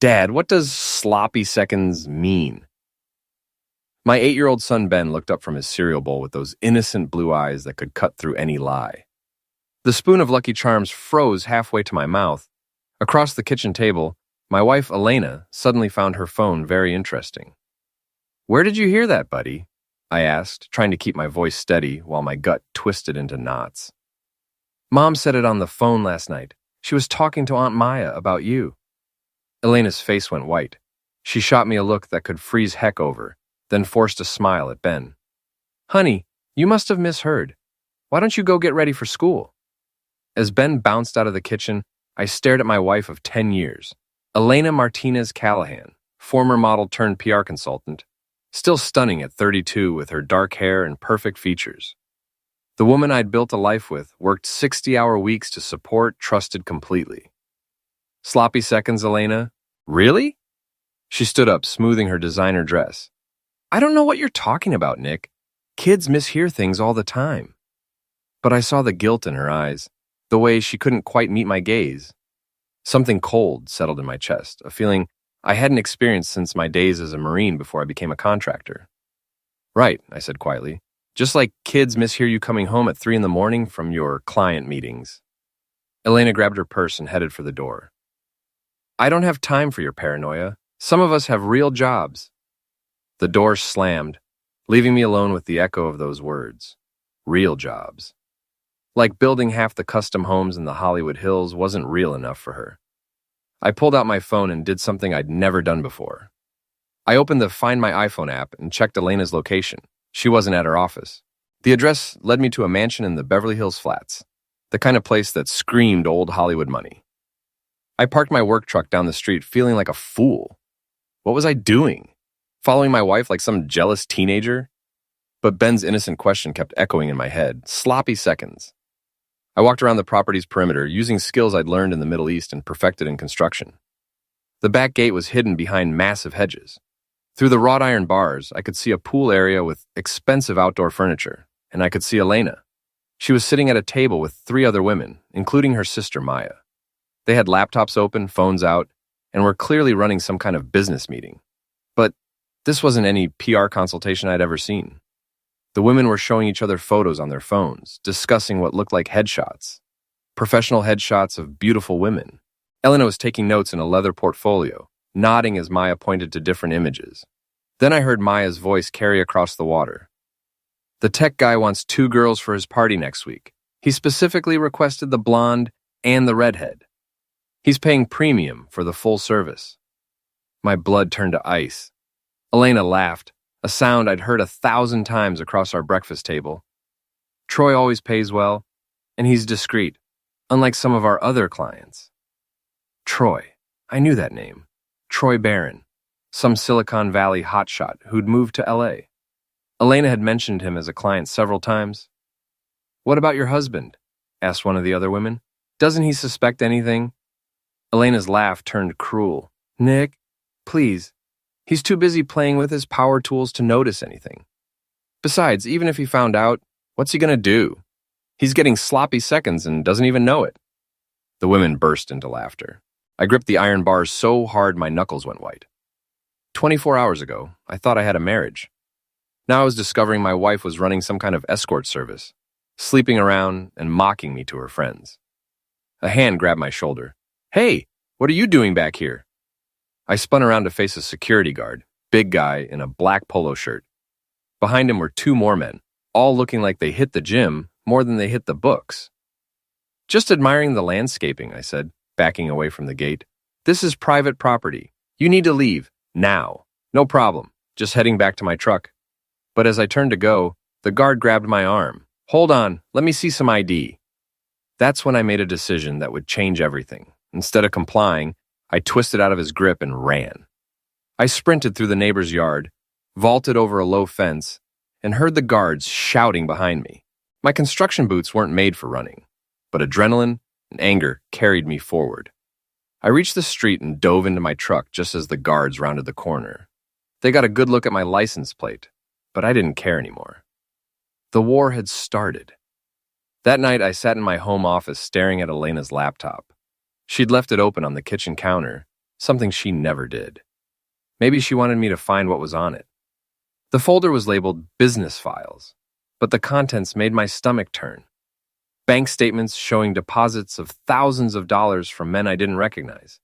Dad, what does sloppy seconds mean? My 8-year-old son Ben looked up from his cereal bowl with those innocent blue eyes that could cut through any lie. The spoon of Lucky Charms froze halfway to my mouth. Across the kitchen table, my wife Elena suddenly found her phone very interesting. "Where did you hear that, buddy?" I asked, trying to keep my voice steady while my gut twisted into knots. "Mom said it on the phone last night. She was talking to Aunt Maya about you." Elena's face went white. She shot me a look that could freeze heck over, then forced a smile at Ben. "Honey, you must have misheard. Why don't you go get ready for school?" As Ben bounced out of the kitchen, I stared at my wife of 10 years, Elena Martinez Callahan, former model turned PR consultant, still stunning at 32 with her dark hair and perfect features. The woman I'd built a life with worked 60-hour weeks to support, trusted completely. "Sloppy seconds, Elena? Really?" She stood up, smoothing her designer dress. "I don't know what you're talking about, Nick. Kids mishear things all the time." But I saw the guilt in her eyes, the way she couldn't quite meet my gaze. Something cold settled in my chest, a feeling I hadn't experienced since my days as a Marine before I became a contractor. "Right," I said quietly. "Just like kids mishear you coming home at 3 in the morning from your client meetings." Elena grabbed her purse and headed for the door. "I don't have time for your paranoia. Some of us have real jobs." The door slammed, leaving me alone with the echo of those words. Real jobs. Like building half the custom homes in the Hollywood Hills wasn't real enough for her. I pulled out my phone and did something I'd never done before. I opened the Find My iPhone app and checked Elena's location. She wasn't at her office. The address led me to a mansion in the Beverly Hills Flats, the kind of place that screamed old Hollywood money. I parked my work truck down the street feeling like a fool. What was I doing? Following my wife like some jealous teenager? But Ben's innocent question kept echoing in my head. Sloppy seconds. I walked around the property's perimeter using skills I'd learned in the Middle East and perfected in construction. The back gate was hidden behind massive hedges. Through the wrought iron bars, I could see a pool area with expensive outdoor furniture, and I could see Elena. She was sitting at a table with 3 other women, including her sister Maya. They had laptops open, phones out, and were clearly running some kind of business meeting. But this wasn't any PR consultation I'd ever seen. The women were showing each other photos on their phones, discussing what looked like headshots. Professional headshots of beautiful women. Elena was taking notes in a leather portfolio, nodding as Maya pointed to different images. Then I heard Maya's voice carry across the water. "The tech guy wants 2 girls for his party next week. He specifically requested the blonde and the redhead. He's paying premium for the full service." My blood turned to ice. Elena laughed, a sound I'd heard 1,000 times across our breakfast table. "Troy always pays well, and he's discreet, unlike some of our other clients." Troy. I knew that name. Troy Barron, some Silicon Valley hotshot who'd moved to LA. Elena had mentioned him as a client several times. "What about your husband?" asked one of the other women. "Doesn't he suspect anything?" Elena's laugh turned cruel. "Nick, please. He's too busy playing with his power tools to notice anything. Besides, even if he found out, what's he going to do? He's getting sloppy seconds and doesn't even know it." The women burst into laughter. I gripped the iron bars so hard my knuckles went white. 24 hours ago, I thought I had a marriage. Now I was discovering my wife was running some kind of escort service, sleeping around and mocking me to her friends. A hand grabbed my shoulder. "Hey, what are you doing back here?" I spun around to face a security guard, big guy in a black polo shirt. Behind him were 2 more men, all looking like they hit the gym more than they hit the books. "Just admiring the landscaping," I said, backing away from the gate. "This is private property. You need to leave, now." "No problem, just heading back to my truck." But as I turned to go, the guard grabbed my arm. "Hold on, let me see some ID." That's when I made a decision that would change everything. Instead of complying, I twisted out of his grip and ran. I sprinted through the neighbor's yard, vaulted over a low fence, and heard the guards shouting behind me. My construction boots weren't made for running, but adrenaline and anger carried me forward. I reached the street and dove into my truck just as the guards rounded the corner. They got a good look at my license plate, but I didn't care anymore. The war had started. That night, I sat in my home office staring at Elena's laptop. She'd left it open on the kitchen counter, something she never did. Maybe she wanted me to find what was on it. The folder was labeled business files, but the contents made my stomach turn. Bank statements showing deposits of thousands of dollars from men I didn't recognize.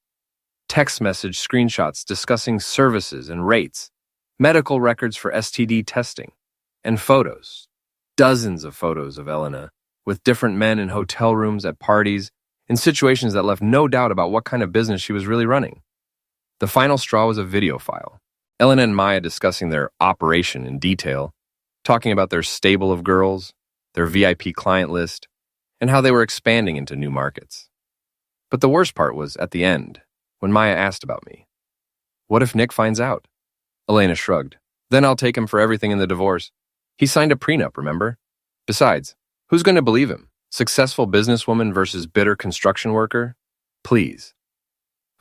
Text message screenshots discussing services and rates. Medical records for STD testing. And photos. Dozens of photos of Elena with different men in hotel rooms, at parties, in situations that left no doubt about what kind of business she was really running. The final straw was a video file. Elena and Maya discussing their operation in detail, talking about their stable of girls, their VIP client list, and how they were expanding into new markets. But the worst part was at the end, when Maya asked about me. What if Nick finds out? Elena shrugged. Then I'll take him for everything in the divorce. He signed a prenup, remember? Besides, who's going to believe him? Successful businesswoman versus bitter construction worker? Please.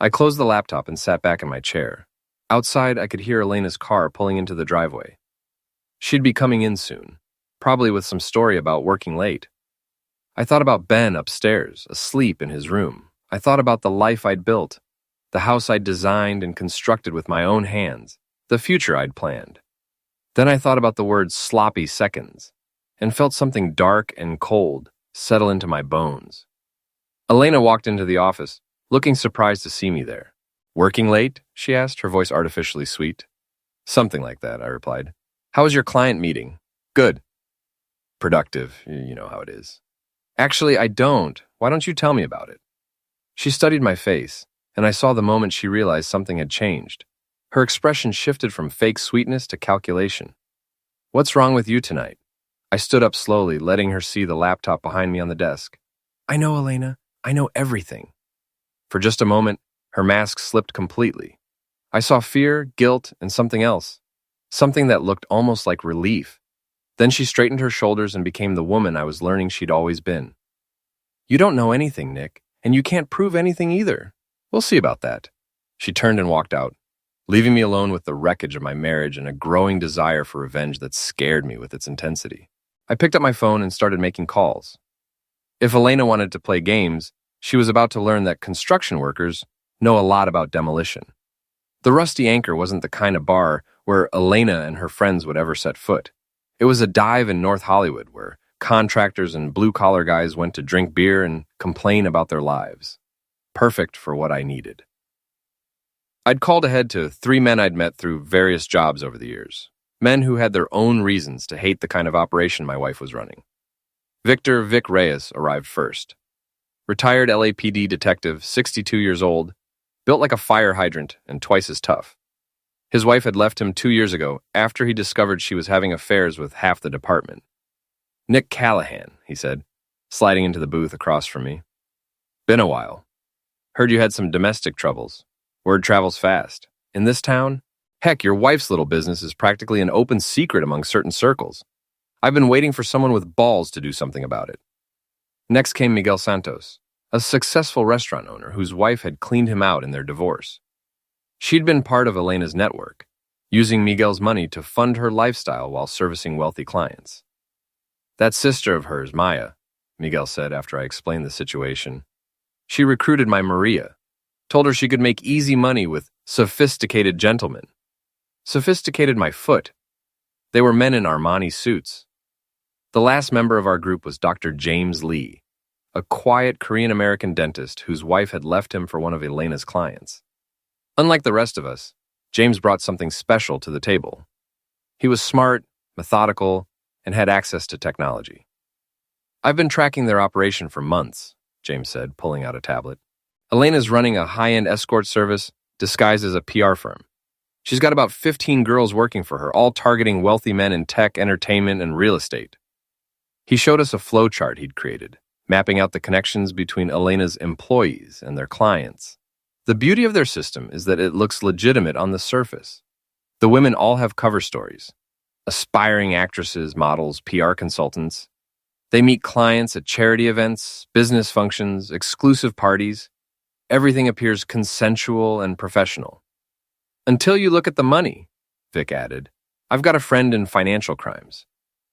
I closed the laptop and sat back in my chair. Outside, I could hear Elena's car pulling into the driveway. She'd be coming in soon, probably with some story about working late. I thought about Ben upstairs, asleep in his room. I thought about the life I'd built, the house I'd designed and constructed with my own hands, the future I'd planned. Then I thought about the word sloppy seconds and felt something dark and cold settle into my bones. Elena walked into the office, looking surprised to see me there. Working late? She asked, her voice artificially sweet. Something like that, I replied. How was your client meeting? Good. Productive, you know how it is. Actually, I don't. Why don't you tell me about it? She studied my face, and I saw the moment she realized something had changed. Her expression shifted from fake sweetness to calculation. What's wrong with you tonight? I stood up slowly, letting her see the laptop behind me on the desk. I know, Elena. I know everything. For just a moment, her mask slipped completely. I saw fear, guilt, and something else. Something that looked almost like relief. Then she straightened her shoulders and became the woman I was learning she'd always been. You don't know anything, Nick, and you can't prove anything either. We'll see about that. She turned and walked out, leaving me alone with the wreckage of my marriage and a growing desire for revenge that scared me with its intensity. I picked up my phone and started making calls. If Elena wanted to play games, she was about to learn that construction workers know a lot about demolition. The Rusty Anchor wasn't the kind of bar where Elena and her friends would ever set foot. It was a dive in North Hollywood where contractors and blue-collar guys went to drink beer and complain about their lives. Perfect for what I needed. I'd called ahead to 3 men I'd met through various jobs over the years. Men who had their own reasons to hate the kind of operation my wife was running. Victor Vic Reyes arrived first. Retired LAPD detective, 62 years old, built like a fire hydrant and twice as tough. His wife had left him 2 years ago after he discovered she was having affairs with half the department. Nick Callahan, he said, sliding into the booth across from me. Been a while. Heard you had some domestic troubles. Word travels fast. In this town? Heck, your wife's little business is practically an open secret among certain circles. I've been waiting for someone with balls to do something about it. Next came Miguel Santos, a successful restaurant owner whose wife had cleaned him out in their divorce. She'd been part of Elena's network, using Miguel's money to fund her lifestyle while servicing wealthy clients. That sister of hers, Maya, Miguel said after I explained the situation. She recruited my Maria, told her she could make easy money with sophisticated gentlemen. Sophisticated my foot. They were men in Armani suits. The last member of our group was Dr. James Lee, a quiet Korean-American dentist whose wife had left him for one of Elena's clients. Unlike the rest of us, James brought something special to the table. He was smart, methodical, and had access to technology. I've been tracking their operation for months, James said, pulling out a tablet. Elena's running a high-end escort service disguised as a PR firm. She's got about 15 girls working for her, all targeting wealthy men in tech, entertainment, and real estate. He showed us a flowchart he'd created, mapping out the connections between Elena's employees and their clients. The beauty of their system is that it looks legitimate on the surface. The women all have cover stories. Aspiring actresses, models, PR consultants. They meet clients at charity events, business functions, exclusive parties. Everything appears consensual and professional. Until you look at the money, Vic added. I've got a friend in financial crimes.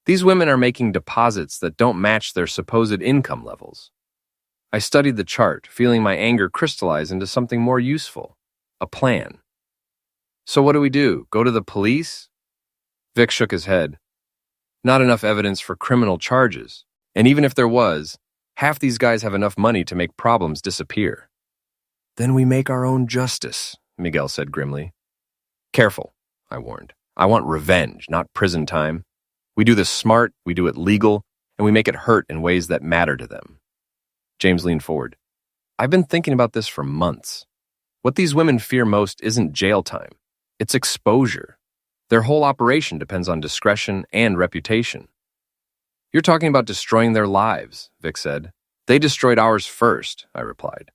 These women are making deposits that don't match their supposed income levels. I studied the chart, feeling my anger crystallize into something more useful. a plan. So what do we do? Go to the police? Vic shook his head. Not enough evidence for criminal charges. And even if there was, half these guys have enough money to make problems disappear. Then we make our own justice, Miguel said grimly. Careful, I warned. I want revenge, not prison time. We do this smart, we do it legal, and we make it hurt in ways that matter to them. James leaned forward. I've been thinking about this for months. What these women fear most isn't jail time. It's exposure. Their whole operation depends on discretion and reputation. You're talking about destroying their lives, Vic said. They destroyed ours first, I replied.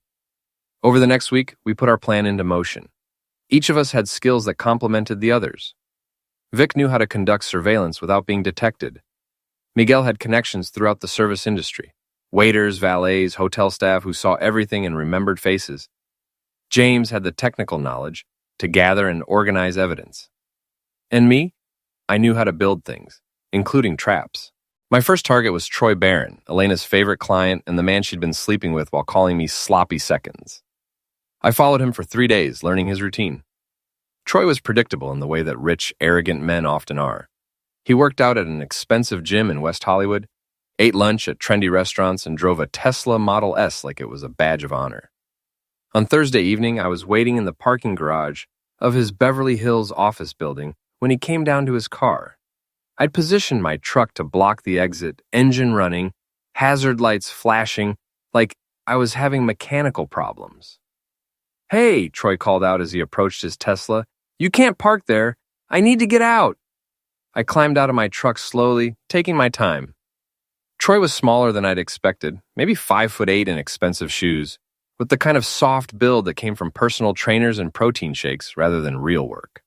Over the next week, we put our plan into motion. Each of us had skills that complemented the others. Vic knew how to conduct surveillance without being detected. Miguel had connections throughout the service industry. Waiters, valets, hotel staff who saw everything and remembered faces. James had the technical knowledge to gather and organize evidence. And me? I knew how to build things, including traps. My first target was Troy Barron, Elena's favorite client and the man she'd been sleeping with while calling me sloppy seconds. I followed him for 3 days, learning his routine. Troy was predictable in the way that rich, arrogant men often are. He worked out at an expensive gym in West Hollywood, ate lunch at trendy restaurants, and drove a Tesla Model S like it was a badge of honor. On Thursday evening, I was waiting in the parking garage of his Beverly Hills office building when he came down to his car. I'd positioned my truck to block the exit, engine running, hazard lights flashing, like I was having mechanical problems. Hey, Troy called out as he approached his Tesla. You can't park there. I need to get out. I climbed out of my truck slowly, taking my time. Troy was smaller than I'd expected, maybe 5'8" in expensive shoes, with the kind of soft build that came from personal trainers and protein shakes rather than real work.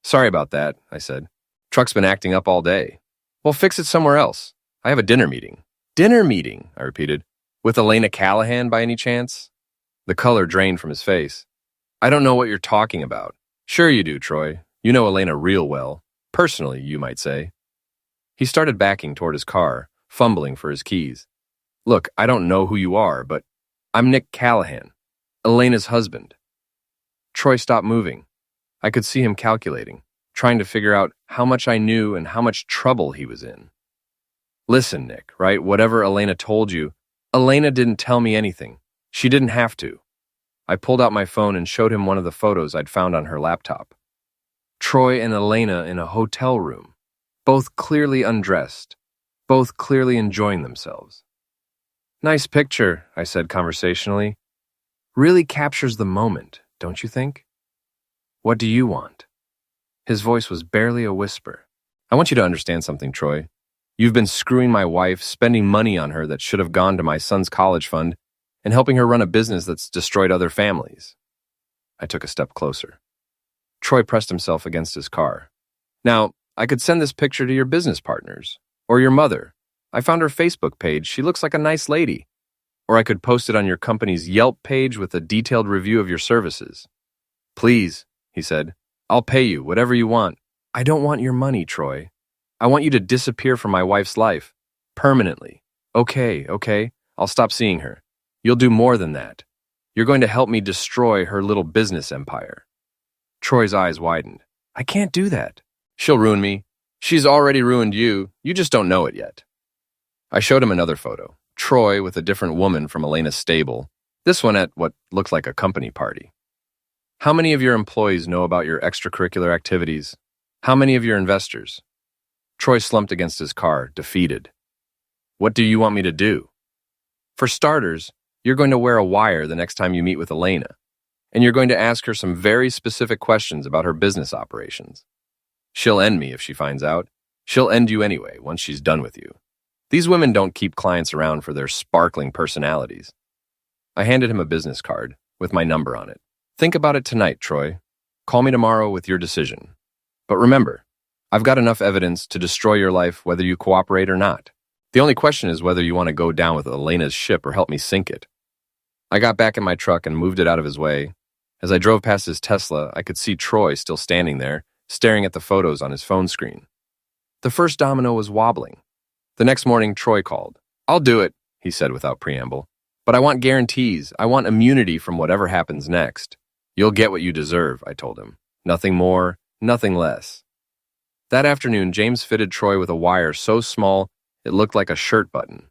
Sorry about that, I said. Truck's been acting up all day. Well, fix it somewhere else. I have a dinner meeting. Dinner meeting, I repeated. With Elena Callahan by any chance? The color drained from his face. I don't know what you're talking about. Sure you do, Troy. You know Elena real well. Personally, you might say. He started backing toward his car, fumbling for his keys. Look, I don't know who you are, but I'm Nick Callahan, Elena's husband. Troy stopped moving. I could see him calculating, trying to figure out how much I knew and how much trouble he was in. Listen, Nick, right? Whatever Elena told you, Elena didn't tell me anything. She didn't have to. I pulled out my phone and showed him one of the photos I'd found on her laptop. Troy and Elena in a hotel room, both clearly undressed, both clearly enjoying themselves. Nice picture, I said conversationally. Really captures the moment, don't you think? What do you want? His voice was barely a whisper. I want you to understand something, Troy. You've been screwing my wife, spending money on her that should have gone to my son's college fund, and helping her run a business that's destroyed other families. I took a step closer. Troy pressed himself against his car. Now, I could send this picture to your business partners, or your mother. I found her Facebook page. She looks like a nice lady. Or I could post it on your company's Yelp page with a detailed review of your services. Please, he said, I'll pay you, whatever you want. I don't want your money, Troy. I want you to disappear from my wife's life. Permanently. Okay, I'll stop seeing her. You'll do more than that. You're going to help me destroy her little business empire. Troy's eyes widened. I can't do that. She'll ruin me. She's already ruined you. You just don't know it yet. I showed him another photo. Troy with a different woman from Elena's stable. This one at what looked like a company party. How many of your employees know about your extracurricular activities? How many of your investors? Troy slumped against his car, defeated. What do you want me to do? For starters, you're going to wear a wire the next time you meet with Elena, and you're going to ask her some very specific questions about her business operations. She'll end me if she finds out. She'll end you anyway, once she's done with you. These women don't keep clients around for their sparkling personalities. I handed him a business card with my number on it. Think about it tonight, Troy. Call me tomorrow with your decision. But remember, I've got enough evidence to destroy your life whether you cooperate or not. The only question is whether you want to go down with Elena's ship or help me sink it. I got back in my truck and moved it out of his way. As I drove past his Tesla, I could see Troy still standing there, staring at the photos on his phone screen. The first domino was wobbling. The next morning, Troy called. I'll do it, he said without preamble. But I want guarantees. I want immunity from whatever happens next. You'll get what you deserve, I told him. Nothing more, nothing less. That afternoon, James fitted Troy with a wire so small it looked like a shirt button.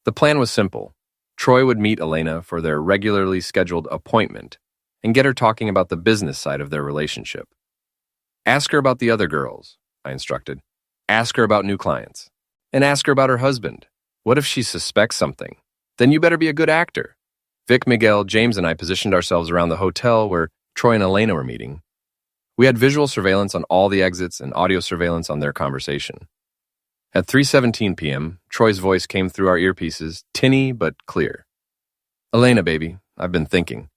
The plan was simple. Troy would meet Elena for their regularly scheduled appointment and get her talking about the business side of their relationship. Ask her about the other girls, I instructed. Ask her about new clients. And ask her about her husband. What if she suspects something? Then you better be a good actor. Vic, Miguel, James, and I positioned ourselves around the hotel where Troy and Elena were meeting. We had visual surveillance on all the exits and audio surveillance on their conversation. At 3:17 p.m., Troy's voice came through our earpieces, tinny but clear. Elena, baby, I've been thinking.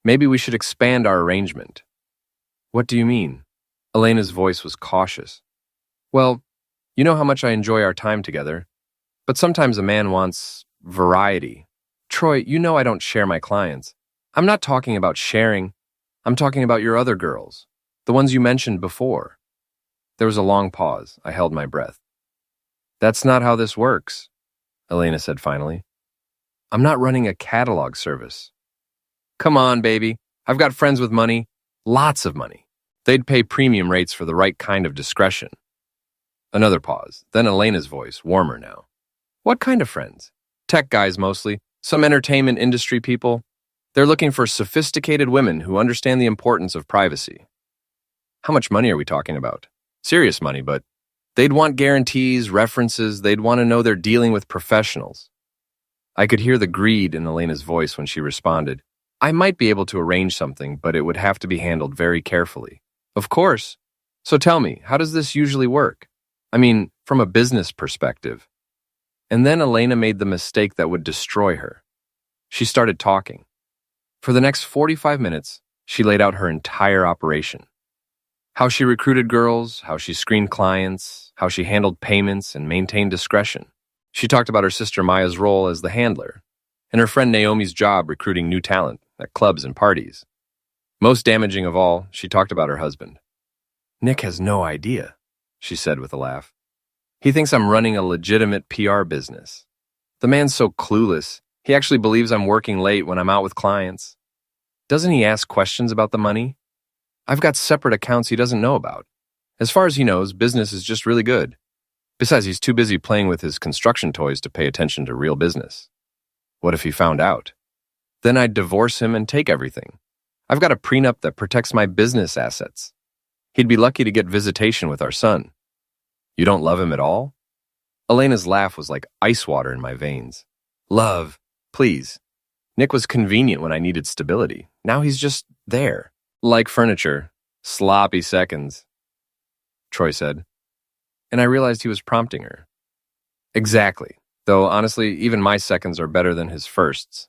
Maybe we should expand our arrangement. What do you mean? Elena's voice was cautious. Well, you know how much I enjoy our time together, but sometimes a man wants variety. Troy, you know I don't share my clients. I'm not talking about sharing. I'm talking about your other girls, the ones you mentioned before. There was a long pause. I held my breath. That's not how this works, Elena said finally. I'm not running a catalog service. Come on, baby. I've got friends with money, lots of money. They'd pay premium rates for the right kind of discretion. Another pause, then Elena's voice, warmer now. What kind of friends? Tech guys mostly, some entertainment industry people. They're looking for sophisticated women who understand the importance of privacy. How much money are we talking about? Serious money, but they'd want guarantees, references, they'd want to know they're dealing with professionals. I could hear the greed in Elena's voice when she responded. I might be able to arrange something, but it would have to be handled very carefully. Of course. So tell me, how does this usually work? I mean, from a business perspective. And then Elena made the mistake that would destroy her. She started talking. For the next 45 minutes, she laid out her entire operation. How she recruited girls, how she screened clients, how she handled payments and maintained discretion. She talked about her sister Maya's role as the handler, and her friend Naomi's job recruiting new talent at clubs and parties. Most damaging of all, she talked about her husband. Nick has no idea, she said with a laugh. He thinks I'm running a legitimate PR business. The man's so clueless, he actually believes I'm working late when I'm out with clients. Doesn't he ask questions about the money? I've got separate accounts he doesn't know about. As far as he knows, business is just really good. Besides, he's too busy playing with his construction toys to pay attention to real business. What if he found out? Then I'd divorce him and take everything. I've got a prenup that protects my business assets. He'd be lucky to get visitation with our son. You don't love him at all? Elena's laugh was like ice water in my veins. Love, please. Nick was convenient when I needed stability. Now he's just there. Like furniture. Sloppy seconds. Troy said. And I realized he was prompting her. Exactly. Though, honestly, even my seconds are better than his firsts.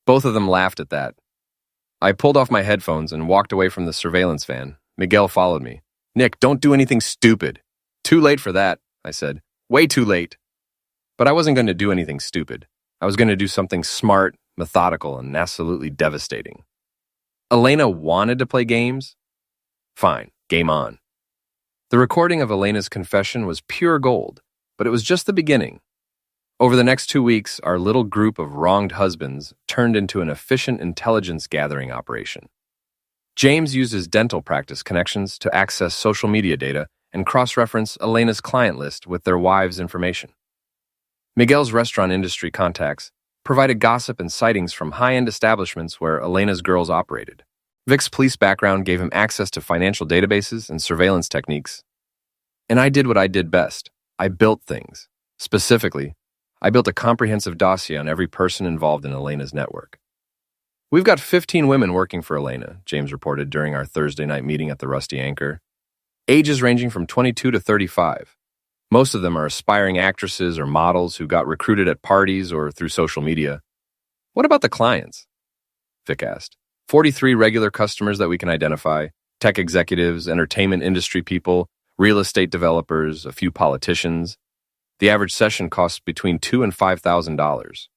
Both of them laughed at that. I pulled off my headphones and walked away from the surveillance van. Miguel followed me. Nick, don't do anything stupid. Too late for that, I said. Way too late. But I wasn't going to do anything stupid. I was going to do something smart, methodical, and absolutely devastating. Elena wanted to play games? Fine, game on. The recording of Elena's confession was pure gold, but it was just the beginning. Over the next 2 weeks, our little group of wronged husbands turned into an efficient intelligence gathering operation. James used his dental practice connections to access social media data and cross-reference Elena's client list with their wives' information. Miguel's restaurant industry contacts provided gossip and sightings from high-end establishments where Elena's girls operated. Vic's police background gave him access to financial databases and surveillance techniques. And I did what I did best. I built things. Specifically, I built a comprehensive dossier on every person involved in Elena's network. We've got 15 women working for Elena, James reported during our Thursday night meeting at the Rusty Anchor. Ages ranging from 22 to 35. Most of them are aspiring actresses or models who got recruited at parties or through social media. What about the clients? Vic asked. 43 regular customers that we can identify, tech executives, entertainment industry people, real estate developers, a few politicians. The average session costs between $2,000 and $5,000.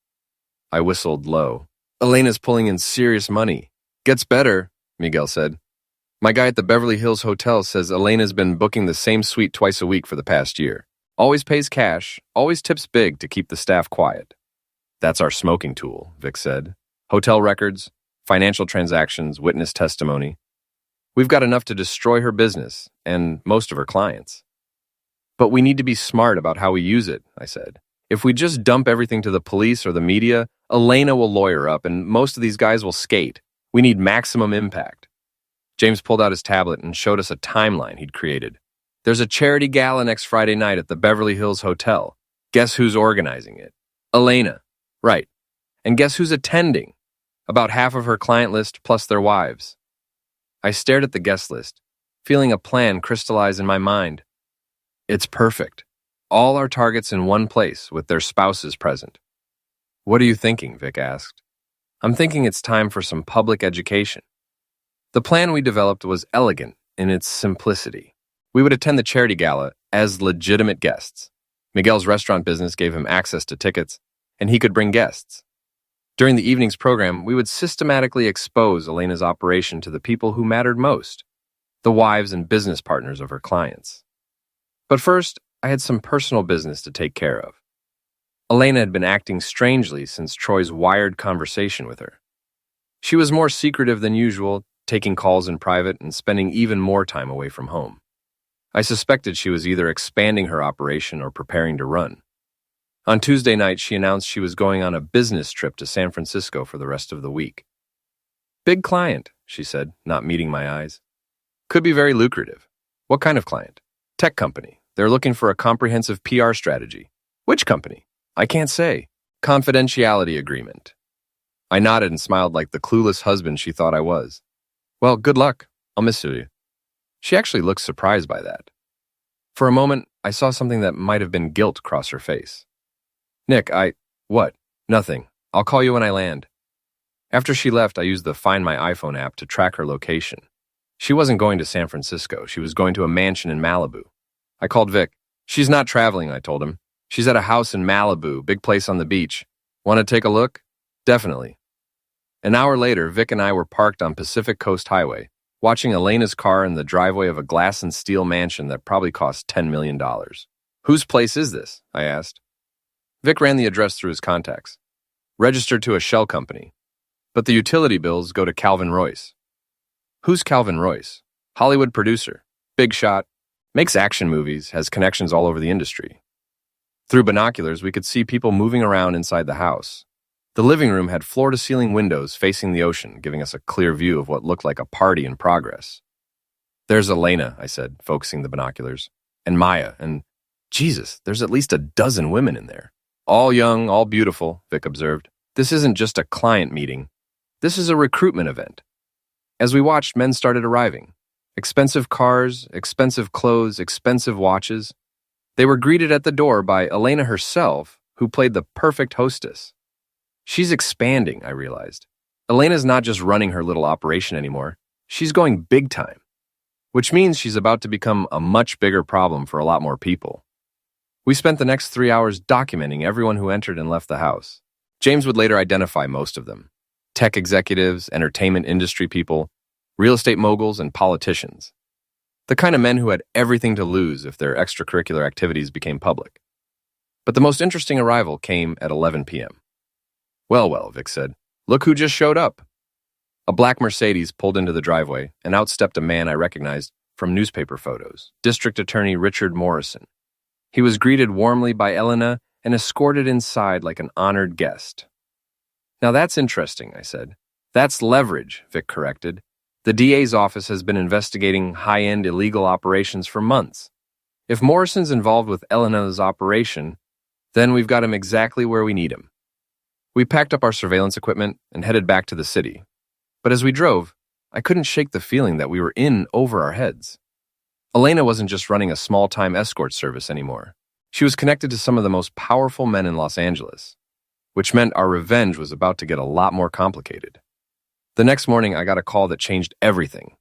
I whistled low. Elena's pulling in serious money. Gets better, Miguel said. My guy at the Beverly Hills Hotel says Elena's been booking the same suite twice a week for the past year. Always pays cash, always tips big to keep the staff quiet. That's our smoking tool, Vic said. Hotel records, financial transactions, witness testimony. We've got enough to destroy her business and most of her clients. But we need to be smart about how we use it, I said. If we just dump everything to the police or the media, Elena will lawyer up and most of these guys will skate. We need maximum impact. James pulled out his tablet and showed us a timeline he'd created. There's a charity gala next Friday night at the Beverly Hills Hotel. Guess who's organizing it? Elena. Right. And guess who's attending? About half of her client list plus their wives. I stared at the guest list, feeling a plan crystallize in my mind. It's perfect. All our targets in one place with their spouses present. What are you thinking? Vic asked. I'm thinking it's time for some public education. The plan we developed was elegant in its simplicity. We would attend the charity gala as legitimate guests. Miguel's restaurant business gave him access to tickets, and he could bring guests. During the evening's program, we would systematically expose Elena's operation to the people who mattered most, the wives and business partners of her clients. But first, I had some personal business to take care of. Elena had been acting strangely since Troy's wired conversation with her. She was more secretive than usual, taking calls in private and spending even more time away from home. I suspected she was either expanding her operation or preparing to run. On Tuesday night, she announced she was going on a business trip to San Francisco for the rest of the week. Big client, she said, not meeting my eyes. Could be very lucrative. What kind of client? Tech company. They're looking for a comprehensive PR strategy. Which company? I can't say. Confidentiality agreement. I nodded and smiled like the clueless husband she thought I was. Well, good luck. I'll miss you. She actually looked surprised by that. For a moment, I saw something that might have been guilt cross her face. Nick, What? Nothing. I'll call you when I land. After she left, I used the Find My iPhone app to track her location. She wasn't going to San Francisco. She was going to a mansion in Malibu. I called Vic. She's not traveling, I told him. She's at a house in Malibu, big place on the beach. Want to take a look? Definitely. An hour later, Vic and I were parked on Pacific Coast Highway, watching Elena's car in the driveway of a glass and steel mansion that probably cost $10 million. Whose place is this? I asked. Vic ran the address through his contacts. Registered to a shell company. But the utility bills go to Calvin Royce. Who's Calvin Royce? Hollywood producer. Big shot. Makes action movies, has connections all over the industry. Through binoculars, we could see people moving around inside the house. The living room had floor-to-ceiling windows facing the ocean, giving us a clear view of what looked like a party in progress. There's Elena, I said, focusing the binoculars. And Maya, and Jesus, there's at least a dozen women in there. All young, all beautiful, Vic observed. This isn't just a client meeting. This is a recruitment event. As we watched, men started arriving. Expensive cars, expensive clothes, expensive watches. They were greeted at the door by Elena herself, who played the perfect hostess. She's expanding, I realized. Elena's not just running her little operation anymore. She's going big time, which means she's about to become a much bigger problem for a lot more people. We spent the next 3 hours documenting everyone who entered and left the house. James would later identify most of them. Tech executives, entertainment industry people, real estate moguls, and politicians. The kind of men who had everything to lose if their extracurricular activities became public. But the most interesting arrival came at 11 p.m. Well, Vic said, look who just showed up. A black Mercedes pulled into the driveway, and out stepped a man I recognized from newspaper photos, District Attorney Richard Morrison. He was greeted warmly by Elena and escorted inside like an honored guest. Now that's interesting, I said. That's leverage, Vic corrected. The DA's office has been investigating high-end illegal operations for months. If Morrison's involved with Elena's operation, then we've got him exactly where we need him. We packed up our surveillance equipment and headed back to the city. But as we drove, I couldn't shake the feeling that we were in over our heads. Elena wasn't just running a small-time escort service anymore. She was connected to some of the most powerful men in Los Angeles, which meant our revenge was about to get a lot more complicated. The next morning, I got a call that changed everything.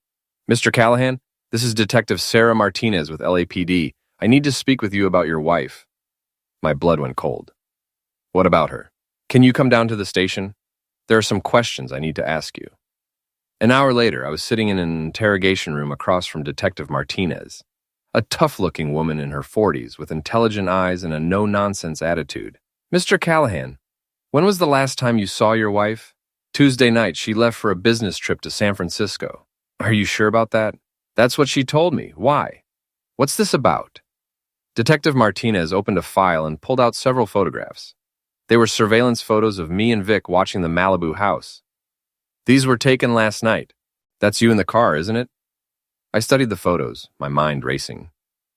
Mr. Callahan, this is Detective Sarah Martinez with LAPD. I need to speak with you about your wife. My blood went cold. What about her? Can you come down to the station? There are some questions I need to ask you. An hour later, I was sitting in an interrogation room across from Detective Martinez, a tough-looking woman in her 40s with intelligent eyes and a no-nonsense attitude. Mr. Callahan, when was the last time you saw your wife? Tuesday night, she left for a business trip to San Francisco. Are you sure about that? That's what she told me. Why? What's this about? Detective Martinez opened a file and pulled out several photographs. They were surveillance photos of me and Vic watching the Malibu house. These were taken last night. That's you in the car, isn't it? I studied the photos, my mind racing.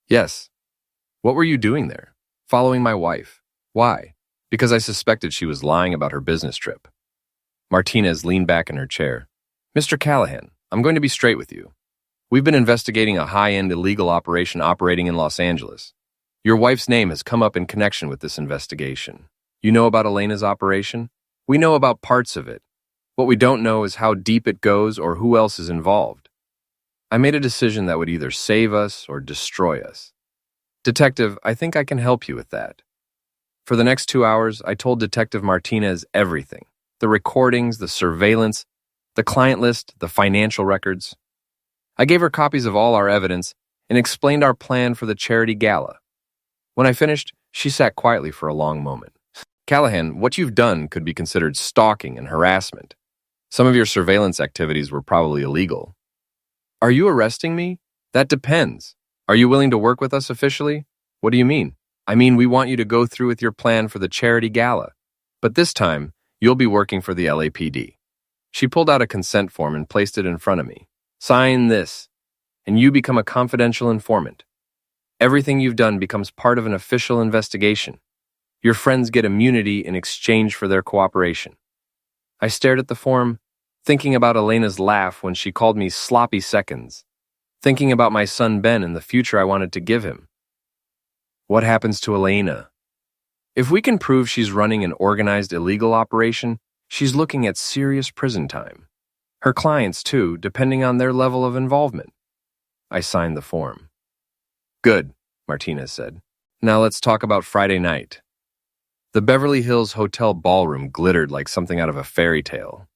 Yes. What were you doing there? Following my wife. Why? Because I suspected she was lying about her business trip. Martinez leaned back in her chair. Mr. Callahan, I'm going to be straight with you. We've been investigating a high-end illegal operation operating in Los Angeles. Your wife's name has come up in connection with this investigation. You know about Elena's operation? We know about parts of it. What we don't know is how deep it goes or who else is involved. I made a decision that would either save us or destroy us. Detective, I think I can help you with that. For the next 2 hours, I told Detective Martinez everything. The recordings, the surveillance, the client list, the financial records. I gave her copies of all our evidence and explained our plan for the charity gala. When I finished, she sat quietly for a long moment. Callahan, what you've done could be considered stalking and harassment. Some of your surveillance activities were probably illegal. Are you arresting me? That depends. Are you willing to work with us officially? What do you mean? I mean, we want you to go through with your plan for the charity gala. But this time, you'll be working for the LAPD. She pulled out a consent form and placed it in front of me. Sign this, and you become a confidential informant. Everything you've done becomes part of an official investigation. Your friends get immunity in exchange for their cooperation. I stared at the form, thinking about Elena's laugh when she called me sloppy seconds, thinking about my son Ben and the future I wanted to give him. What happens to Elena? If we can prove she's running an organized illegal operation, she's looking at serious prison time. Her clients, too, depending on their level of involvement. I signed the form. Good, Martinez said. Now let's talk about Friday night. The Beverly Hills Hotel ballroom glittered like something out of a fairy tale.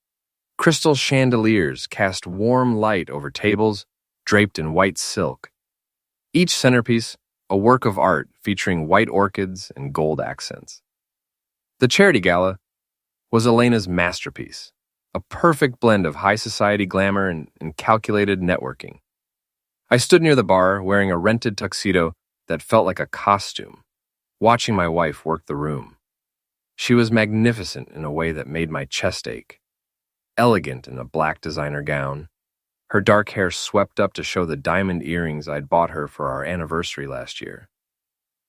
Crystal chandeliers cast warm light over tables draped in white silk. Each centerpiece, a work of art featuring white orchids and gold accents. The charity gala was Elena's masterpiece, a perfect blend of high society glamour and calculated networking. I stood near the bar wearing a rented tuxedo that felt like a costume, watching my wife work the room. She was magnificent in a way that made my chest ache. Elegant in a black designer gown, her dark hair swept up to show the diamond earrings I'd bought her for our anniversary last year.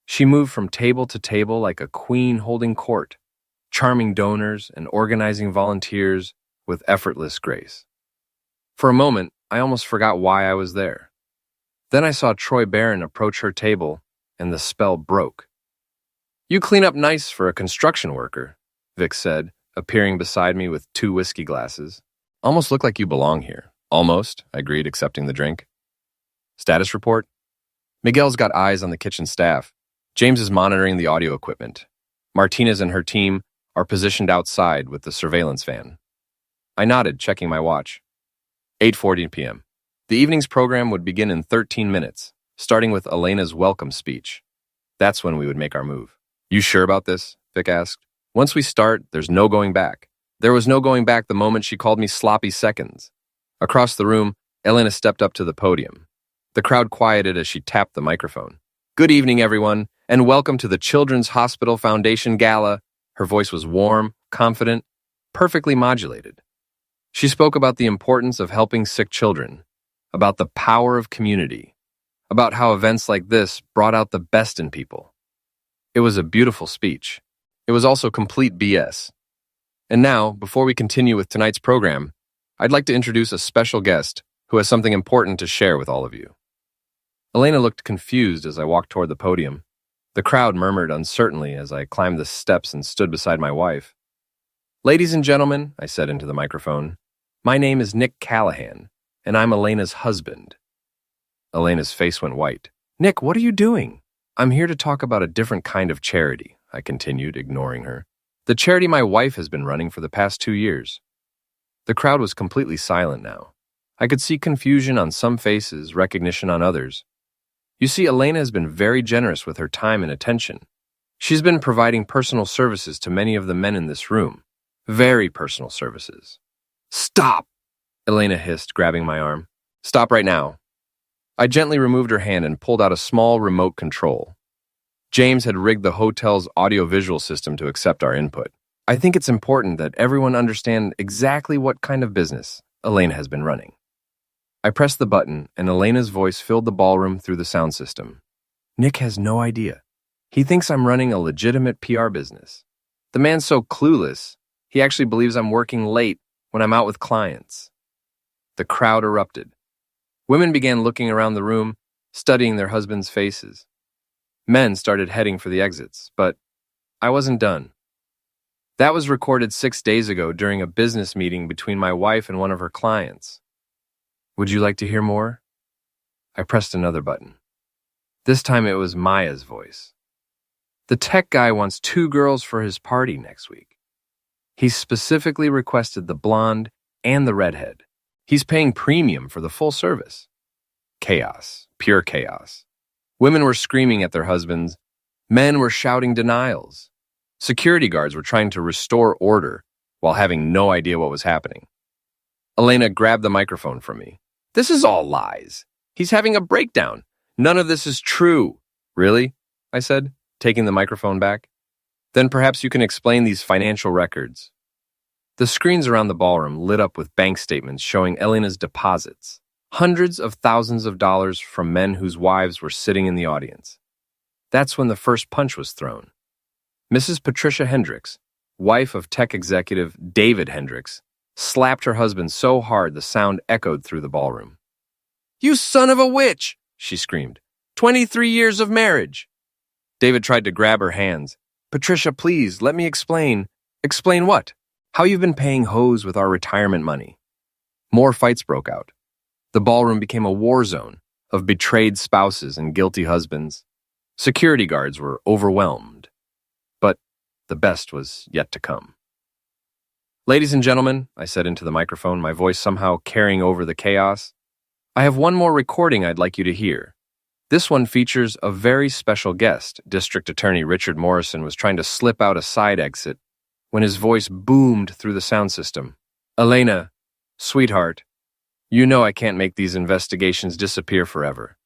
She moved from table to table like a queen holding court, charming donors and organizing volunteers with effortless grace. For a moment, I almost forgot why I was there. Then I saw Troy Barron approach her table, and the spell broke. You clean up nice for a construction worker, Vic said, appearing beside me with 2 whiskey glasses. Almost look like you belong here. Almost, I agreed, accepting the drink. Status report? Miguel's got eyes on the kitchen staff. James is monitoring the audio equipment. Martinez and her team are positioned outside with the surveillance van. I nodded, checking my watch. 8:40 p.m. The evening's program would begin in 13 minutes, starting with Elena's welcome speech. That's when we would make our move. You sure about this? Vic asked. Once we start, there's no going back. There was no going back the moment she called me sloppy seconds. Across the room, Elena stepped up to the podium. The crowd quieted as she tapped the microphone. Good evening, everyone, and welcome to the Children's Hospital Foundation Gala. Her voice was warm, confident, perfectly modulated. She spoke about the importance of helping sick children, about the power of community, about how events like this brought out the best in people. It was a beautiful speech. It was also complete BS. And now, before we continue with tonight's program, I'd like to introduce a special guest who has something important to share with all of you. Elena looked confused as I walked toward the podium. The crowd murmured uncertainly as I climbed the steps and stood beside my wife. Ladies and gentlemen, I said into the microphone, my name is Nick Callahan, and I'm Elena's husband. Elena's face went white. Nick, what are you doing? I'm here to talk about a different kind of charity, I continued, ignoring her. The charity my wife has been running for the past 2 years. The crowd was completely silent now. I could see confusion on some faces, recognition on others. You see, Elena has been very generous with her time and attention. She's been providing personal services to many of the men in this room. Very personal services. Stop! Elena hissed, grabbing my arm. Stop right now. I gently removed her hand and pulled out a small remote control. James had rigged the hotel's audiovisual system to accept our input. I think it's important that everyone understand exactly what kind of business Elena has been running. I pressed the button, and Elena's voice filled the ballroom through the sound system. Nick has no idea. He thinks I'm running a legitimate PR business. The man's so clueless, he actually believes I'm working late when I'm out with clients. The crowd erupted. Women began looking around the room, studying their husbands' faces. Men started heading for the exits, but I wasn't done. That was recorded 6 days ago during a business meeting between my wife and one of her clients. Would you like to hear more? I pressed another button. This time it was Maya's voice. The tech guy wants 2 girls for his party next week. He specifically requested the blonde and the redhead. He's paying premium for the full service. Chaos, pure chaos. Women were screaming at their husbands. Men were shouting denials. Security guards were trying to restore order while having no idea what was happening. Elena grabbed the microphone from me. This is all lies. He's having a breakdown. None of this is true. Really? I said, taking the microphone back. Then perhaps you can explain these financial records. The screens around the ballroom lit up with bank statements showing Elena's deposits, hundreds of thousands of dollars from men whose wives were sitting in the audience. That's when the first punch was thrown. Mrs. Patricia Hendricks, wife of tech executive David Hendricks, slapped her husband so hard the sound echoed through the ballroom. You son of a witch, she screamed. 23 years of marriage. David tried to grab her hands. Patricia, please, let me explain. Explain what? How you've been paying hoes with our retirement money. More fights broke out. The ballroom became a war zone of betrayed spouses and guilty husbands. Security guards were overwhelmed. But the best was yet to come. Ladies and gentlemen, I said into the microphone, my voice somehow carrying over the chaos, I have one more recording I'd like you to hear. This one features a very special guest. District Attorney Richard Morrison was trying to slip out a side exit when his voice boomed through the sound system. Elena, sweetheart, you know I can't make these investigations disappear forever.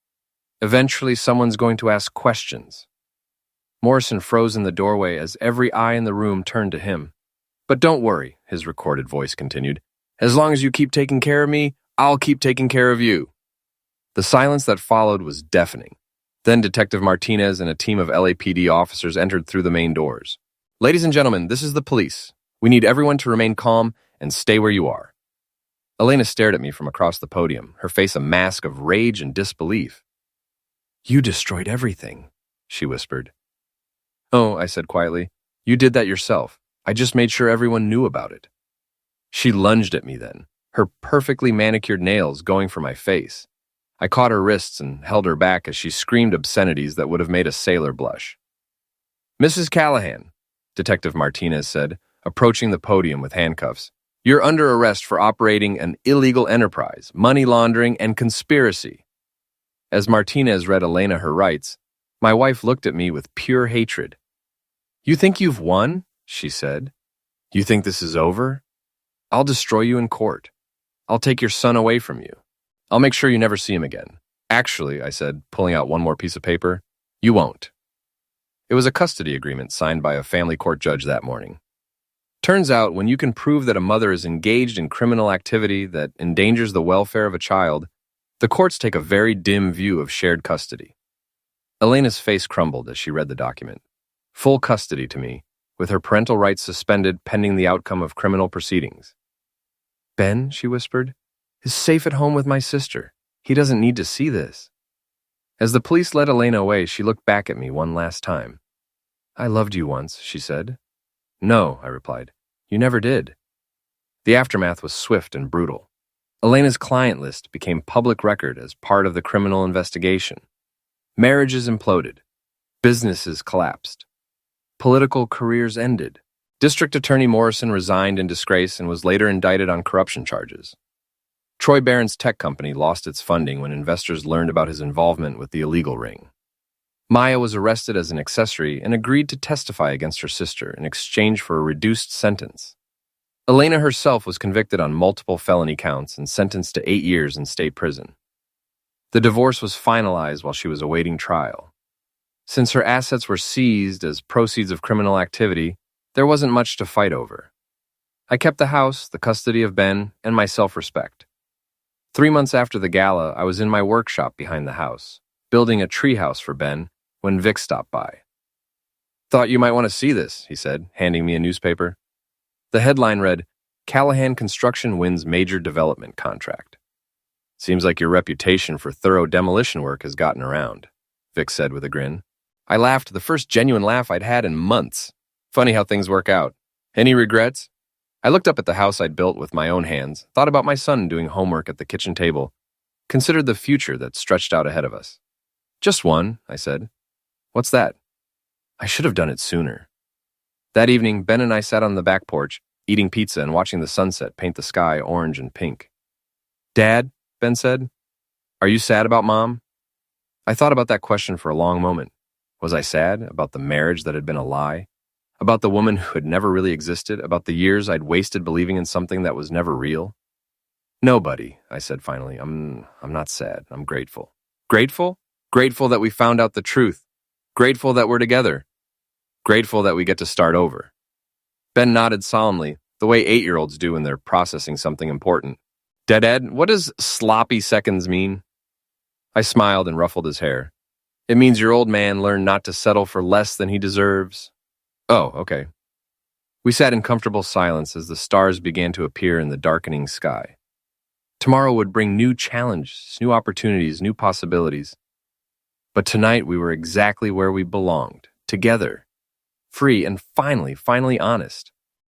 Eventually, someone's going to ask questions. Morrison froze in the doorway as every eye in the room turned to him. But don't worry, his recorded voice continued. As long as you keep taking care of me, I'll keep taking care of you. The silence that followed was deafening. Then Detective Martinez and a team of LAPD officers entered through the main doors. Ladies and gentlemen, this is the police. We need everyone to remain calm and stay where you are. Elena stared at me from across the podium, her face a mask of rage and disbelief. You destroyed everything, she whispered. Oh, I said quietly, you did that yourself. I just made sure everyone knew about it. She lunged at me then, her perfectly manicured nails going for my face. I caught her wrists and held her back as she screamed obscenities that would have made a sailor blush. Mrs. Callahan, Detective Martinez said, approaching the podium with handcuffs, you're under arrest for operating an illegal enterprise, money laundering, and conspiracy. As Martinez read Elena her rights, my wife looked at me with pure hatred. You think you've won? She said. You think this is over? I'll destroy you in court. I'll take your son away from you. I'll make sure you never see him again. Actually, I said, pulling out one more piece of paper, you won't. It was a custody agreement signed by a family court judge that morning. Turns out, when you can prove that a mother is engaged in criminal activity that endangers the welfare of a child, the courts take a very dim view of shared custody. Elena's face crumbled as she read the document. Full custody to me, with her parental rights suspended pending the outcome of criminal proceedings. Ben, she whispered, is safe at home with my sister. He doesn't need to see this. As the police led Elena away, she looked back at me one last time. I loved you once, she said. No, I replied. You never did. The aftermath was swift and brutal. Elena's client list became public record as part of the criminal investigation. Marriages imploded. Businesses collapsed. Political careers ended. District Attorney Morrison resigned in disgrace and was later indicted on corruption charges. Troy Barron's tech company lost its funding when investors learned about his involvement with the illegal ring. Maya was arrested as an accessory and agreed to testify against her sister in exchange for a reduced sentence. Elena herself was convicted on multiple felony counts and sentenced to 8 years in state prison. The divorce was finalized while she was awaiting trial. Since her assets were seized as proceeds of criminal activity, there wasn't much to fight over. I kept the house, the custody of Ben, and my self-respect. 3 months after the gala, I was in my workshop behind the house, building a treehouse for Ben, when Vic stopped by. "Thought you might want to see this," he said, handing me a newspaper. The headline read, "Callahan Construction Wins Major Development Contract." "Seems like your reputation for thorough demolition work has gotten around," Vic said with a grin. I laughed, the first genuine laugh I'd had in months. Funny how things work out. "Any regrets?" I looked up at the house I'd built with my own hands, thought about my son doing homework at the kitchen table, considered the future that stretched out ahead of us. "Just one," I said. "What's that?" I should have done it sooner. That evening, Ben and I sat on the back porch, eating pizza and watching the sunset paint the sky orange and pink. "Dad," Ben said, "are you sad about Mom?" I thought about that question for a long moment. Was I sad about the marriage that had been a lie? About the woman who had never really existed? About the years I'd wasted believing in something that was never real? "No, buddy," I said finally. I'm not sad. I'm grateful." "Grateful?" "Grateful that we found out the truth. Grateful that we're together. Grateful that we get to start over." Ben nodded solemnly, the way 8-year-olds do when they're processing something important. "Ed, what does sloppy seconds mean?" I smiled and ruffled his hair. "It means your old man learned not to settle for less than he deserves." "Oh, okay." We sat in comfortable silence as the stars began to appear in the darkening sky. Tomorrow would bring new challenges, new opportunities, new possibilities. But tonight we were exactly where we belonged, together, free and finally honest.